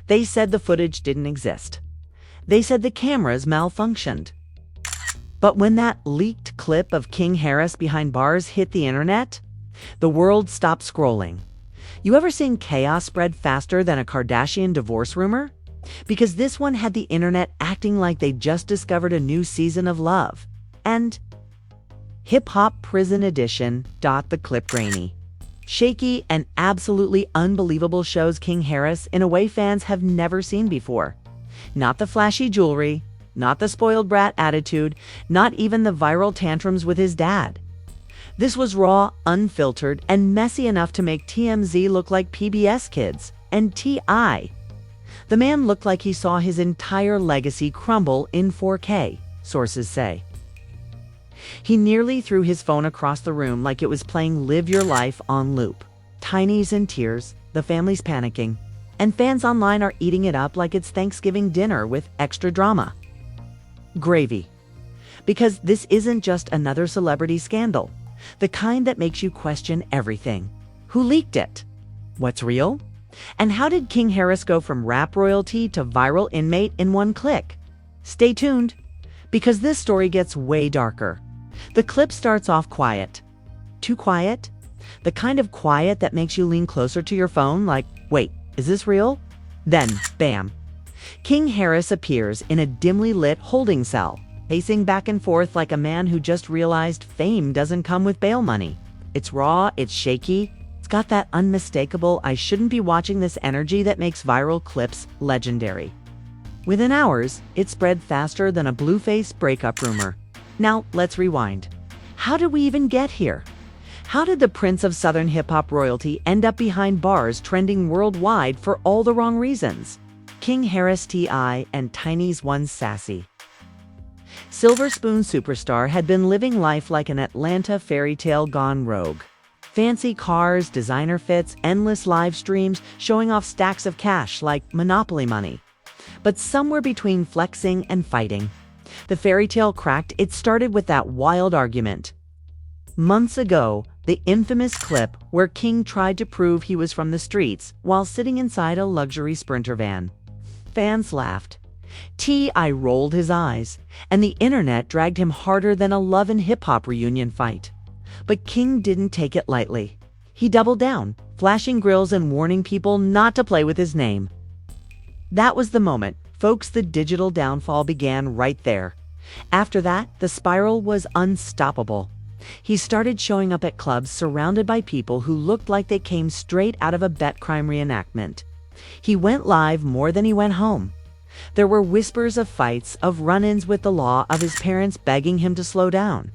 They said the footage didn't exist. They said the cameras malfunctioned. But when that leaked clip of King Harris behind bars hit the internet, the world stopped scrolling. You ever seen chaos spread faster than a Kardashian divorce rumor? Because this one had the internet acting like they just discovered a new season of Love. And Hip Hop Prison Edition. The clip grainy, shaky, and absolutely unbelievable shows King Harris in a way fans have never seen before. Not the flashy jewelry, not the spoiled brat attitude, not even the viral tantrums with his dad. This was raw, unfiltered, and messy enough to make TMZ look like PBS Kids and T.I. The man looked like he saw his entire legacy crumble in 4K, sources say. He nearly threw his phone across the room like it was playing Live Your Life on loop. Tiny's in tears, the family's panicking, and fans online are eating it up like it's Thanksgiving dinner with extra drama. Gravy. Because this isn't just another celebrity scandal. The kind that makes you question everything. Who leaked it? What's real? And how did King Harris go from rap royalty to viral inmate in one click? Stay tuned, because this story gets way darker. The clip starts off quiet. Too quiet? The kind of quiet that makes you lean closer to your phone like, wait, is this real? Then, bam. King Harris appears in a dimly lit holding cell, pacing back and forth like a man who just realized fame doesn't come with bail money. It's raw, it's shaky, it's got that unmistakable I shouldn't be watching this energy that makes viral clips legendary. Within hours, it spread faster than a Blueface breakup rumor. Now, let's rewind. How did we even get here? How did the Prince of Southern hip-hop royalty end up behind bars trending worldwide for all the wrong reasons? King Harris, T.I., and Tiny's One Sassy. Silver Spoon superstar had been living life like an Atlanta fairy tale gone rogue. Fancy cars, designer fits, endless live streams showing off stacks of cash like Monopoly money. But somewhere between flexing and fighting, the fairy tale cracked. It started with that wild argument. Months ago, the infamous clip where King tried to prove he was from the streets while sitting inside a luxury Sprinter van. Fans laughed. T.I. rolled his eyes, and the internet dragged him harder than a Love and Hip Hop reunion fight. But King didn't take it lightly. He doubled down, flashing grills and warning people not to play with his name. That was the moment, folks. The digital downfall began right there. After that, the spiral was unstoppable. He started showing up at clubs surrounded by people who looked like they came straight out of a bet crime reenactment. He went live more than he went home. There were whispers of fights, of run-ins with the law, of his parents begging him to slow down.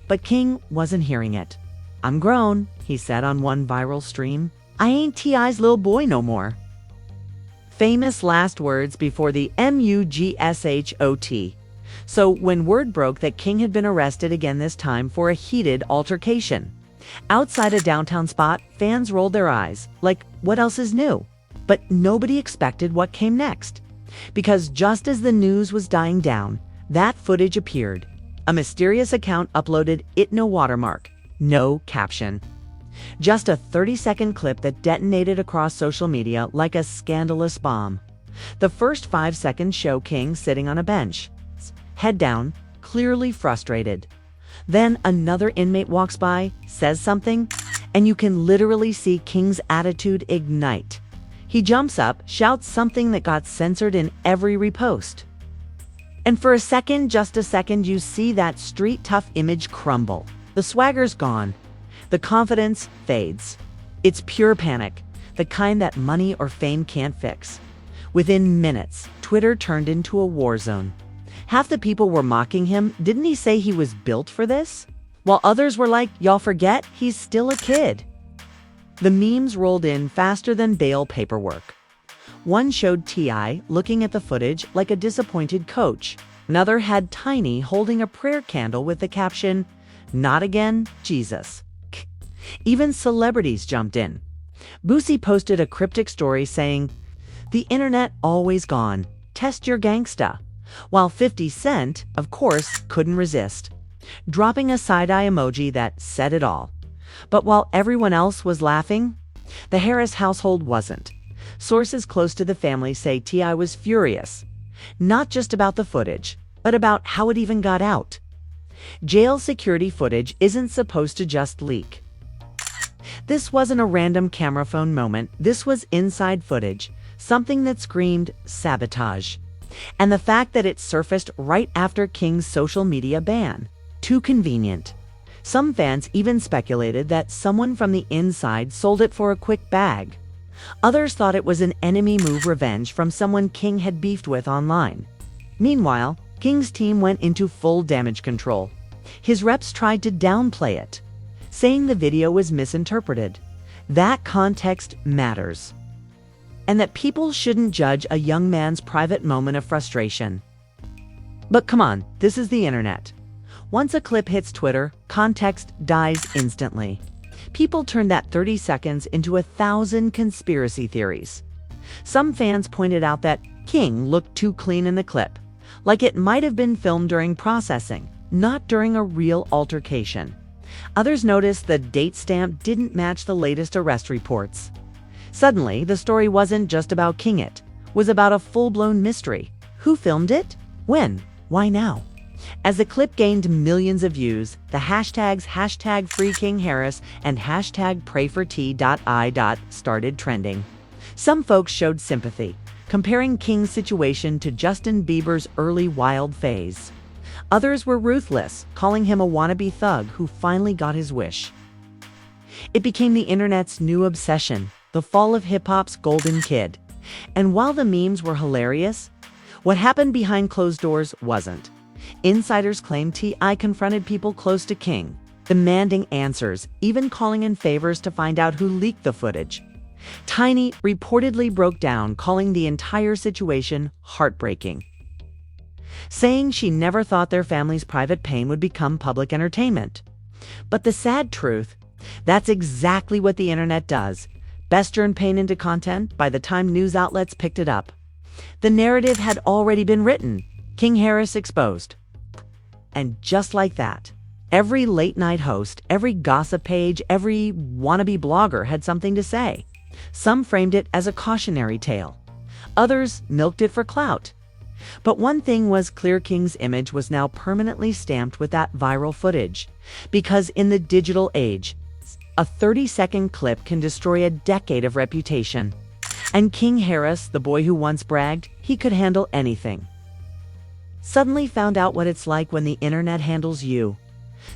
But King wasn't hearing it. "I'm grown," he said on one viral stream. "I ain't T.I.'s little boy no more." Famous last words before the MUGSHOT. So when word broke that King had been arrested again, this time for a heated altercation outside a downtown spot, fans rolled their eyes, like, what else is new? But nobody expected what came next. Because just as the news was dying down, that footage appeared. A mysterious account uploaded it, no watermark, no caption. Just a 30-second clip that detonated across social media like a scandalous bomb. The first 5 seconds show King sitting on a bench, head down, clearly frustrated. Then another inmate walks by, says something, and you can literally see King's attitude ignite. He jumps up, shouts something that got censored in every repost. And for a second, just a second, you see that street tough image crumble. The swagger's gone. The confidence fades. It's pure panic, the kind that money or fame can't fix. Within minutes, Twitter turned into a war zone. Half the people were mocking him. Didn't he say he was built for this? While others were like, y'all forget, he's still a kid. The memes rolled in faster than bail paperwork. One showed T.I. looking at the footage like a disappointed coach. Another had Tiny holding a prayer candle with the caption, "Not again, Jesus." Even celebrities jumped in. Boosie posted a cryptic story saying, "The internet always gone. Test your gangsta." While 50 Cent, of course, couldn't resist, dropping a side-eye emoji that said it all. But while everyone else was laughing, the Harris household wasn't. Sources close to the family say T.I. was furious, not just about the footage, but about how it even got out. Jail security footage isn't supposed to just leak. This wasn't a random camera phone moment. This was inside footage, something that screamed sabotage. And the fact that it surfaced right after King's social media ban. Too convenient. Some fans even speculated that someone from the inside sold it for a quick bag. Others thought it was an enemy move revenge from someone King had beefed with online. Meanwhile, King's team went into full damage control. His reps tried to downplay it, saying the video was misinterpreted. That context matters. And that people shouldn't judge a young man's private moment of frustration. But come on, this is the internet. Once a clip hits Twitter, context dies instantly. People turn that 30 seconds into 1,000 conspiracy theories. Some fans pointed out that King looked too clean in the clip, like it might have been filmed during processing, not during a real altercation. Others noticed the date stamp didn't match the latest arrest reports. Suddenly, the story wasn't just about King, it was about a full-blown mystery. Who filmed it? When? Why now? As the clip gained millions of views, the hashtags #FreeKingHarris and #PrayForT.I. started trending. Some folks showed sympathy, comparing King's situation to Justin Bieber's early wild phase. Others were ruthless, calling him a wannabe thug who finally got his wish. It became the internet's new obsession, the fall of hip-hop's golden kid. And while the memes were hilarious, what happened behind closed doors wasn't. Insiders claim T.I. confronted people close to King, demanding answers, even calling in favors to find out who leaked the footage. Tiny reportedly broke down, calling the entire situation heartbreaking, saying she never thought their family's private pain would become public entertainment. But the sad truth, that's exactly what the internet does. Best turn pain into content by the time news outlets picked it up. The narrative had already been written. King Harris exposed. And just like that, every late-night host, every gossip page, every wannabe blogger had something to say. Some framed it as a cautionary tale. Others milked it for clout. But one thing was clear: King's image was now permanently stamped with that viral footage. Because in the digital age, a 30-second clip can destroy a decade of reputation. And King Harris, the boy who once bragged he could handle anything, suddenly found out what it's like when the internet handles you.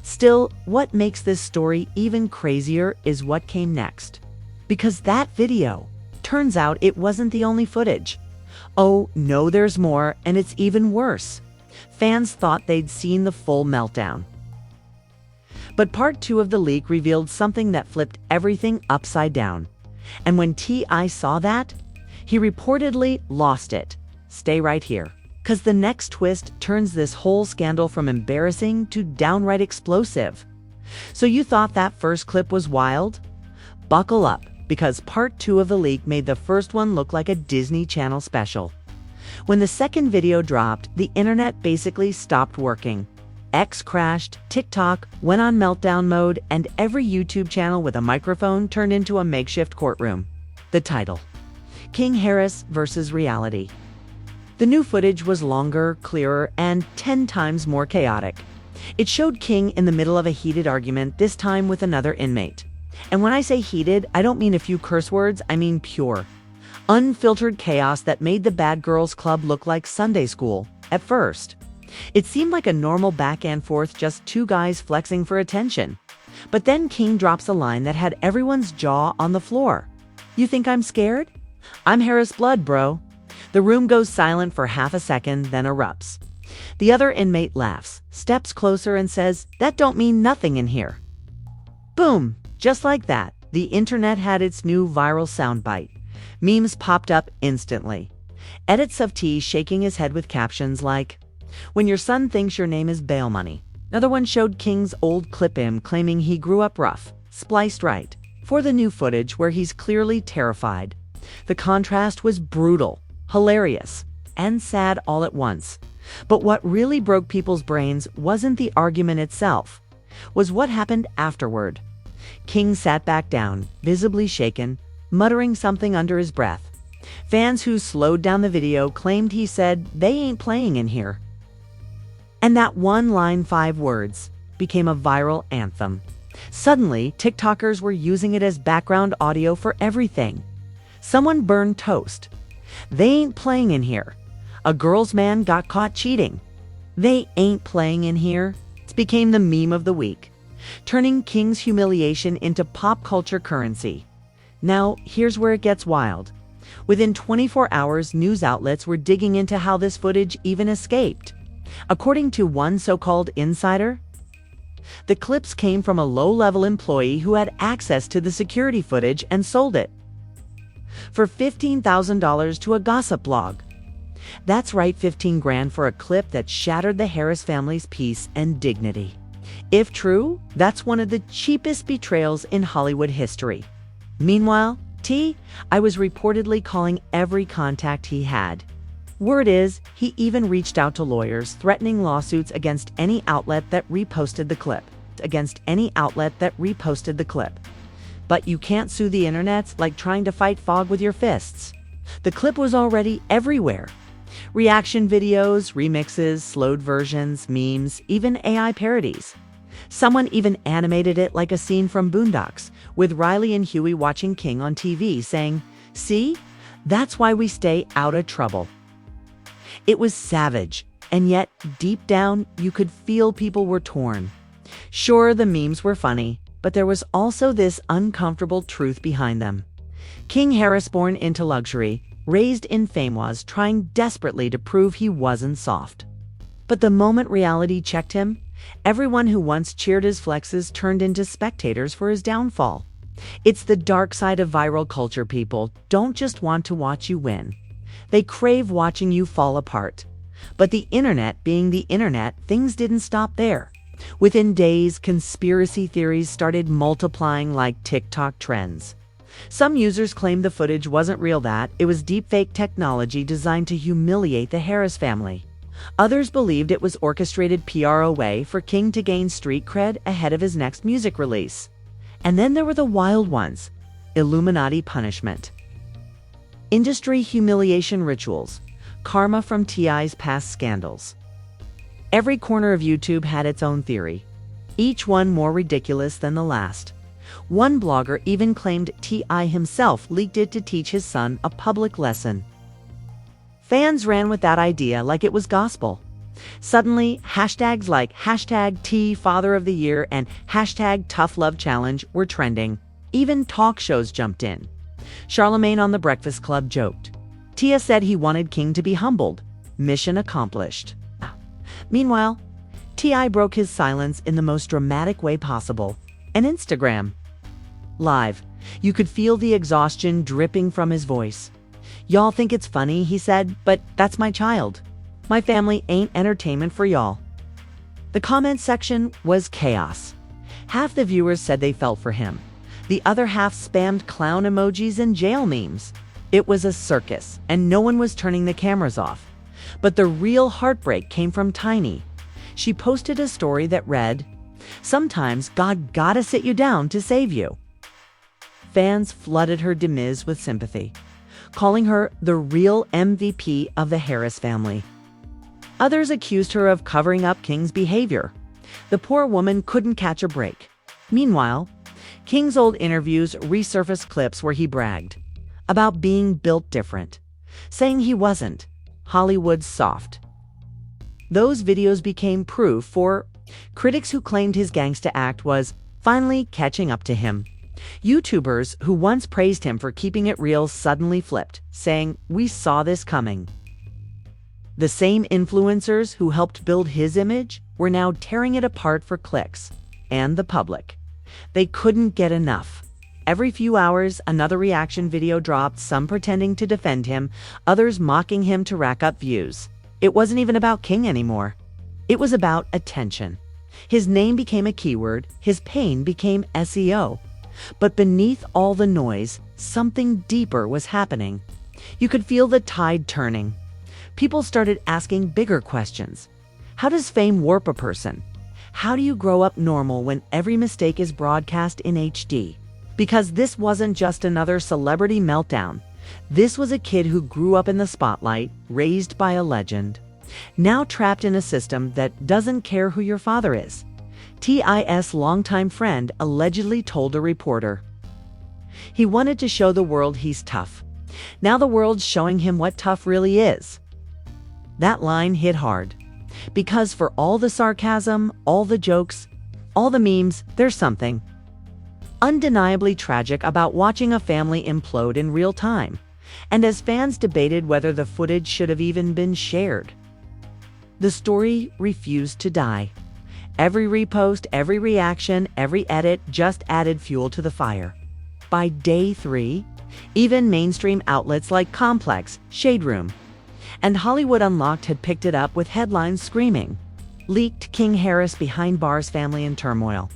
Still, what makes this story even crazier is what came next. Because that video, turns out it wasn't the only footage. Oh, no, there's more, and it's even worse. Fans thought they'd seen the full meltdown. But part 2 of the leak revealed something that flipped everything upside down. And when T.I. saw that, he reportedly lost it. Stay right here, because the next twist turns this whole scandal from embarrassing to downright explosive. So you thought that first clip was wild? Buckle up, because part 2 of the leak made the first one look like a Disney Channel special. When the second video dropped, the internet basically stopped working. X crashed, TikTok went on meltdown mode, and every YouTube channel with a microphone turned into a makeshift courtroom. The title: King Harris versus Reality. The new footage was longer, clearer, and 10 times more chaotic. It showed King in the middle of a heated argument, this time with another inmate. And when I say heated, I don't mean a few curse words, I mean pure, unfiltered chaos that made the Bad Girls Club look like Sunday school. At first, it seemed like a normal back and forth, just two guys flexing for attention. But then King drops a line that had everyone's jaw on the floor. "You think I'm scared? I'm Harris blood, bro." The room goes silent for half a second, then erupts. The other inmate laughs, steps closer, and says, "That don't mean nothing in here." Boom! Just like that, the internet had its new viral soundbite. Memes popped up instantly. Edits of T shaking his head with captions like, "When your son thinks your name is bail money." Another one showed King's old clip, him claiming he grew up rough, spliced right for the new footage where he's clearly terrified. The contrast was brutal, hilarious, and sad all at once. But what really broke people's brains wasn't the argument itself, was what happened afterward. King sat back down, visibly shaken, muttering something under his breath. Fans who slowed down the video claimed he said, "They ain't playing in here." And that one line, 5 words, became a viral anthem. Suddenly, TikTokers were using it as background audio for everything. Someone burned toast. "They ain't playing in here." A girl's man got caught cheating. "They ain't playing in here." It became the meme of the week, turning King's humiliation into pop culture currency. Now, here's where it gets wild. Within 24 hours, news outlets were digging into how this footage even escaped. According to one so-called insider, the clips came from a low-level employee who had access to the security footage and sold it for $15,000 to a gossip blog. That's right, 15 grand for a clip that shattered the Harris family's peace and dignity. If true, that's one of the cheapest betrayals in Hollywood history. Meanwhile, I was reportedly calling every contact he had. Word is, he even reached out to lawyers threatening lawsuits against any outlet that reposted the clip. But you can't sue the internet like trying to fight fog with your fists. The clip was already everywhere. Reaction videos, remixes, slowed versions, memes, even AI parodies. Someone even animated it like a scene from Boondocks, with Riley and Huey watching King on TV saying, "See? That's why we stay out of trouble." It was savage, and yet, deep down, you could feel people were torn. Sure, the memes were funny, but there was also this uncomfortable truth behind them. King Harris, born into luxury, raised in fame, was trying desperately to prove he wasn't soft. But the moment reality checked him, everyone who once cheered his flexes turned into spectators for his downfall. It's the dark side of viral culture. People don't just want to watch you win. They crave watching you fall apart. But the internet being the internet, things didn't stop there. Within days, conspiracy theories started multiplying like TikTok trends. Some users claimed the footage wasn't real, that it was deepfake technology designed to humiliate the Harris family. Others believed it was orchestrated PR way for King to gain street cred ahead of his next music release. And then there were the wild ones: Illuminati punishment, industry humiliation rituals, karma from T.I.'s past scandals. Every corner of YouTube had its own theory, each one more ridiculous than the last. One blogger even claimed T.I. himself leaked it to teach his son a public lesson. Fans ran with that idea like it was gospel. Suddenly, hashtags like #T Father of the Year and #Tough Love Challenge were trending. Even talk shows jumped in. Charlemagne on The Breakfast Club joked. Tia said he wanted King to be humbled. Mission accomplished. Meanwhile, T.I. broke his silence in the most dramatic way possible. An Instagram Live. You could feel the exhaustion dripping from his voice. "Y'all think it's funny," he said, "but that's my child. My family ain't entertainment for y'all." The comment section was chaos. Half the viewers said they felt for him. The other half spammed clown emojis and jail memes. It was a circus, and no one was turning the cameras off. But the real heartbreak came from Tiny. She posted a story that read, "Sometimes God gotta sit you down to save you." Fans flooded her demise with sympathy, calling her the real MVP of the Harris family. Others accused her of covering up King's behavior. The poor woman couldn't catch a break. Meanwhile, King's old interviews resurfaced clips where he bragged about being built different, saying he wasn't Hollywood's soft. Those videos became proof for critics who claimed his gangsta act was finally catching up to him. YouTubers who once praised him for keeping it real suddenly flipped, saying, "We saw this coming." The same influencers who helped build his image were now tearing it apart for clicks and the public. They couldn't get enough. Every few hours, another reaction video dropped, some pretending to defend him, others mocking him to rack up views. It wasn't even about King anymore. It was about attention. His name became a keyword, his pain became SEO. But beneath all the noise, something deeper was happening. You could feel the tide turning. People started asking bigger questions. How does fame warp a person? How do you grow up normal when every mistake is broadcast in HD? Because this wasn't just another celebrity meltdown. This was a kid who grew up in the spotlight, raised by a legend, now trapped in a system that doesn't care who your father is. T.I.'s longtime friend allegedly told a reporter. He wanted to show the world he's tough. Now the world's showing him what tough really is. That line hit hard. Because for all the sarcasm, all the jokes, all the memes, there's something undeniably tragic about watching a family implode in real time, and as fans debated whether the footage should have even been shared. The story refused to die. Every repost, every reaction, every edit just added fuel to the fire. By day 3, even mainstream outlets like Complex, Shade Room, and Hollywood Unlocked had picked it up with headlines screaming, "Leaked King Harris behind bars family in turmoil."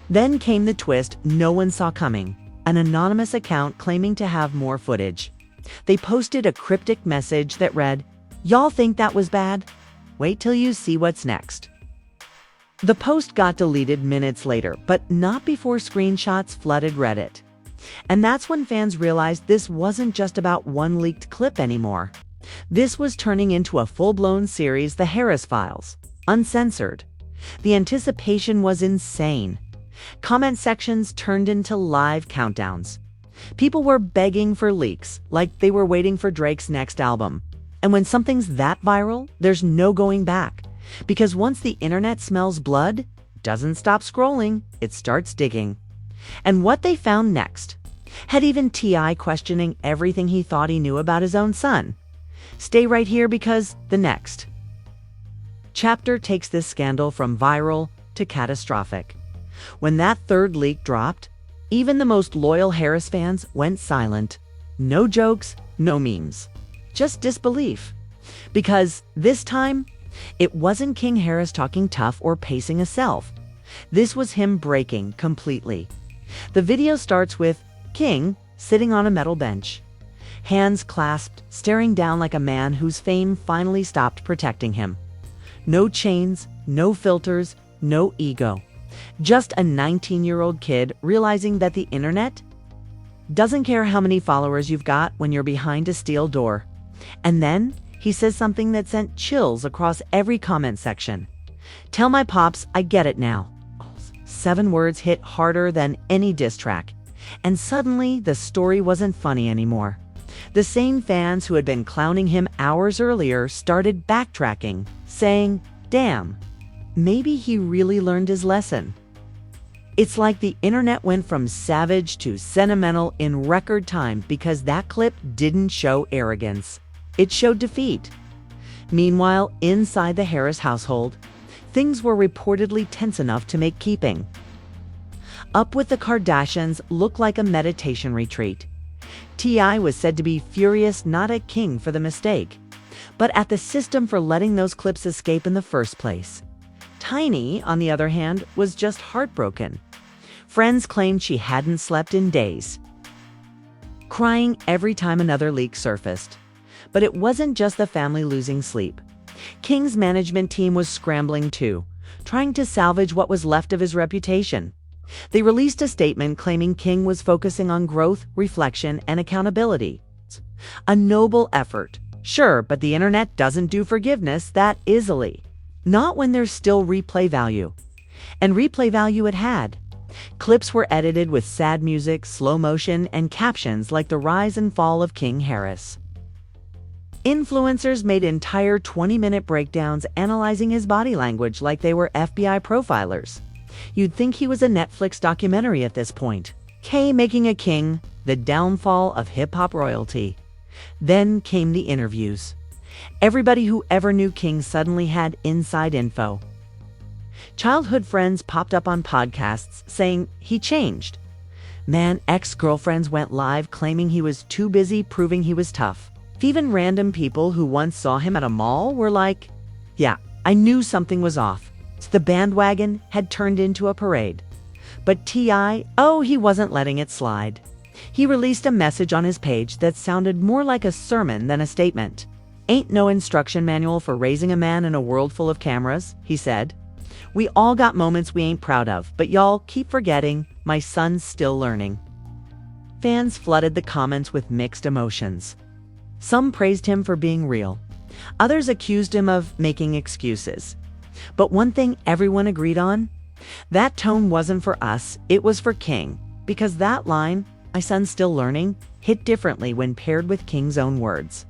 Then came the twist no one saw coming, an anonymous account claiming to have more footage. They posted a cryptic message that read, "Y'all think that was bad? Wait till you see what's next." The post got deleted minutes later, but not before screenshots flooded Reddit. And that's when fans realized this wasn't just about one leaked clip anymore. This was turning into a full-blown series, The Harris Files, uncensored. The anticipation was insane. Comment sections turned into live countdowns. People were begging for leaks, like they were waiting for Drake's next album. And when something's that viral, there's no going back. Because once the internet smells blood, it doesn't stop scrolling, it starts digging. And what they found next had even T.I. questioning everything he thought he knew about his own son. Stay right here because the next chapter takes this scandal from viral to catastrophic. When that third leak dropped, even the most loyal Harris fans went silent. No jokes, no memes, just disbelief. Because this time, it wasn't King Harris talking tough or pacing a self. This was him breaking completely. The video starts with King sitting on a metal bench, hands clasped, staring down like a man whose fame finally stopped protecting him. No chains, no filters, no ego. Just a 19-year-old kid realizing that the internet doesn't care how many followers you've got when you're behind a steel door. And then he says something that sent chills across every comment section. "Tell my pops I get it now." 7 words hit harder than any diss track. And suddenly, the story wasn't funny anymore. The same fans who had been clowning him hours earlier started backtracking, saying, "Damn, maybe he really learned his lesson." It's like the internet went from savage to sentimental in record time because that clip didn't show arrogance. It showed defeat. Meanwhile, inside the Harris household, things were reportedly tense enough to make keeping up with the Kardashians look like a meditation retreat. T.I. was said to be furious not at King for the mistake, but at the system for letting those clips escape in the first place. Tiny, on the other hand, was just heartbroken. Friends claimed she hadn't slept in days, crying every time another leak surfaced. But it wasn't just the family losing sleep. King's management team was scrambling too, trying to salvage what was left of his reputation. They released a statement claiming King was focusing on growth, reflection, and accountability. A noble effort, sure, but the internet doesn't do forgiveness that easily. Not when there's still replay value. And replay value it had. Clips were edited with sad music, slow motion, and captions like the rise and fall of King Harris. Influencers made entire 20-minute breakdowns analyzing his body language like they were FBI profilers. You'd think he was a Netflix documentary at this point. K making a king, the downfall of hip-hop royalty. Then came the interviews. Everybody who ever knew King suddenly had inside info. Childhood friends popped up on podcasts saying he changed. Man, ex-girlfriends went live claiming he was too busy proving he was tough. Even random people who once saw him at a mall were like, "Yeah, I knew something was off." The bandwagon had turned into a parade. But T.I., he wasn't letting it slide. He released a message on his page that sounded more like a sermon than a statement. "Ain't no instruction manual for raising a man in a world full of cameras," he said. "We all got moments we ain't proud of, but y'all keep forgetting, my son's still learning." Fans flooded the comments with mixed emotions. Some praised him for being real. Others accused him of making excuses. But one thing everyone agreed on? That tone wasn't for us, it was for King. Because that line, "My son's still learning," hit differently when paired with King's own words.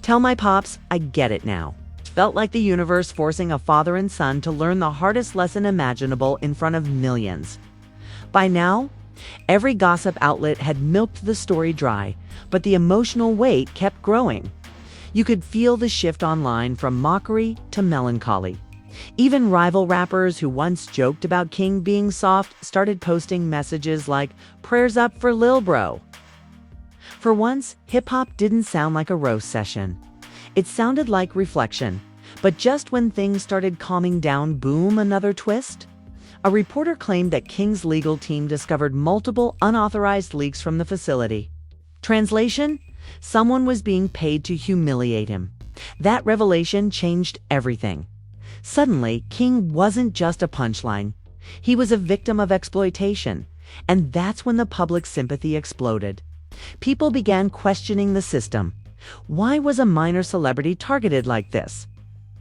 "Tell my pops, I get it now." It felt like the universe forcing a father and son to learn the hardest lesson imaginable in front of millions. By now, every gossip outlet had milked the story dry, but the emotional weight kept growing. You could feel the shift online from mockery to melancholy. Even rival rappers who once joked about King being soft started posting messages like, "Prayers up for Lil Bro." For once, hip-hop didn't sound like a roast session. It sounded like reflection. But just when things started calming down, boom, another twist. A reporter claimed that King's legal team discovered multiple unauthorized leaks from the facility. Translation? Someone was being paid to humiliate him. That revelation changed everything. Suddenly, King wasn't just a punchline. He was a victim of exploitation. And that's when the public sympathy exploded. People began questioning the system. Why was a minor celebrity targeted like this?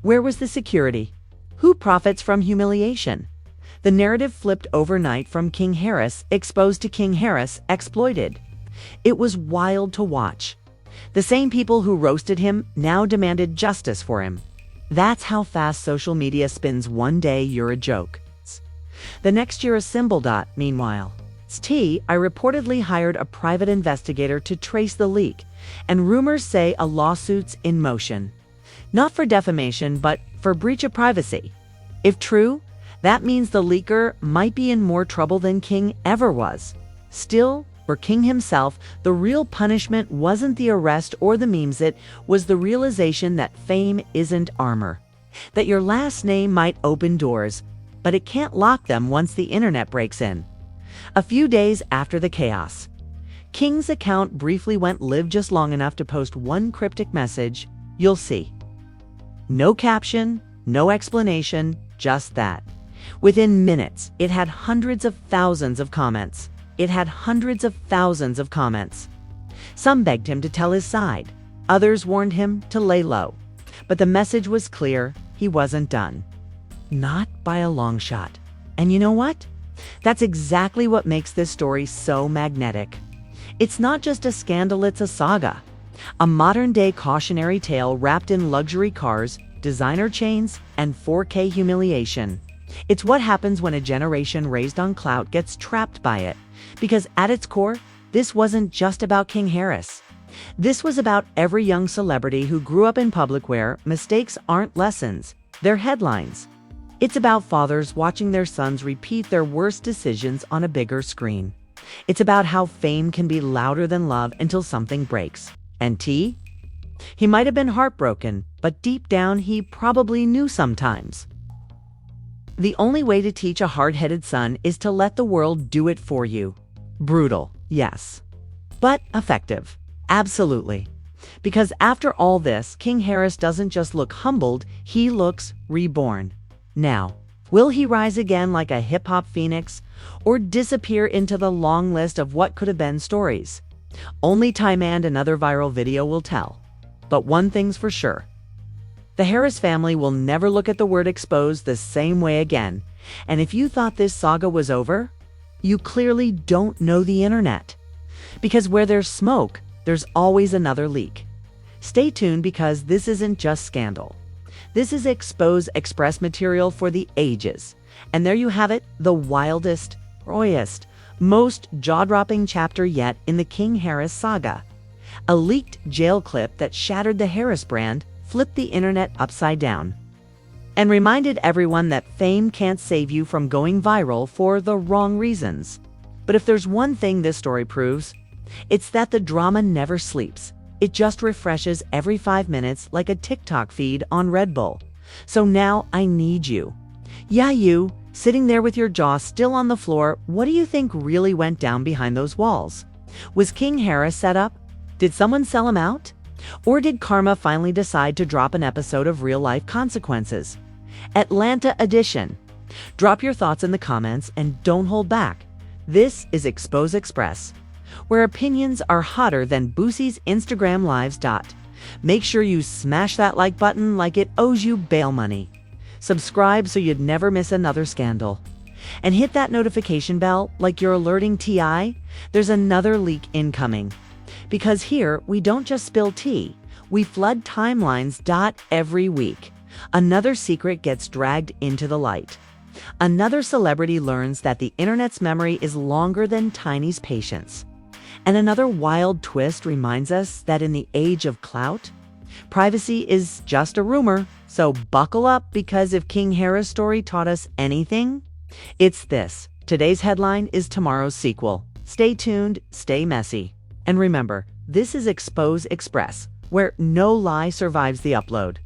Where was the security? Who profits from humiliation? The narrative flipped overnight from King Harris exposed to King Harris exploited. It was wild to watch. The same people who roasted him now demanded justice for him. That's how fast social media spins. One day you're a joke. The next year a symbol. Meanwhile, I reportedly hired a private investigator to trace the leak, and rumors say a lawsuit's in motion. Not for defamation, but for breach of privacy. If true, that means the leaker might be in more trouble than King ever was. Still, for King himself, the real punishment wasn't the arrest or the memes, it was the realization that fame isn't armor. That your last name might open doors, but it can't lock them once the internet breaks in. A few days after the chaos, King's account briefly went live just long enough to post one cryptic message, "You'll see." No caption, no explanation, just that. Within minutes, it had hundreds of thousands of comments. Some begged him to tell his side. Others warned him to lay low. But the message was clear, he wasn't done. Not by a long shot. And you know what? That's exactly what makes this story so magnetic. It's not just a scandal, it's a saga. A modern-day cautionary tale wrapped in luxury cars, designer chains, and 4K humiliation. It's what happens when a generation raised on clout gets trapped by it. Because at its core, this wasn't just about King Harris. This was about every young celebrity who grew up in public where mistakes aren't lessons, they're headlines. It's about fathers watching their sons repeat their worst decisions on a bigger screen. It's about how fame can be louder than love until something breaks. And T? He might have been heartbroken, but deep down he probably knew sometimes. The only way to teach a hard-headed son is to let the world do it for you. Brutal, yes. But effective. Absolutely. Because after all this, King Harris doesn't just look humbled, he looks reborn. Now, will he rise again like a hip-hop phoenix, or disappear into the long list of what could have been stories? Only time and another viral video will tell. But one thing's for sure. The Harris family will never look at the word exposed the same way again. And if you thought this saga was over, you clearly don't know the internet. Because where there's smoke, there's always another leak. Stay tuned because this isn't just scandal. This is Expose Express material for the ages. And there you have it, the wildest, rawest, most jaw-dropping chapter yet in the King Harris saga. A leaked jail clip that shattered the Harris brand, flipped the internet upside down, and reminded everyone that fame can't save you from going viral for the wrong reasons. But if there's one thing this story proves, it's that the drama never sleeps. It just refreshes every 5 minutes like a TikTok feed on Red Bull. So now I need you. Yeah, you, sitting there with your jaw still on the floor, what do you think really went down behind those walls? Was King Harris set up? Did someone sell him out? Or did karma finally decide to drop an episode of Real Life Consequences? Atlanta edition. Drop your thoughts in the comments and don't hold back. This is Expose Express. where opinions are hotter than Boosie's Instagram lives. Make sure you smash that like button like it owes you bail money. Subscribe so you'd never miss another scandal. And hit that notification bell like you're alerting TI. There's another leak incoming. Because here, we don't just spill tea, we flood timelines. Every week, another secret gets dragged into the light. Another celebrity learns that the internet's memory is longer than Tiny's patience. And another wild twist reminds us that in the age of clout, privacy is just a rumor. So buckle up, because if King Harris' story taught us anything, it's this. Today's headline is tomorrow's sequel. Stay tuned, stay messy. And remember, this is Expose Express, where no lie survives the upload.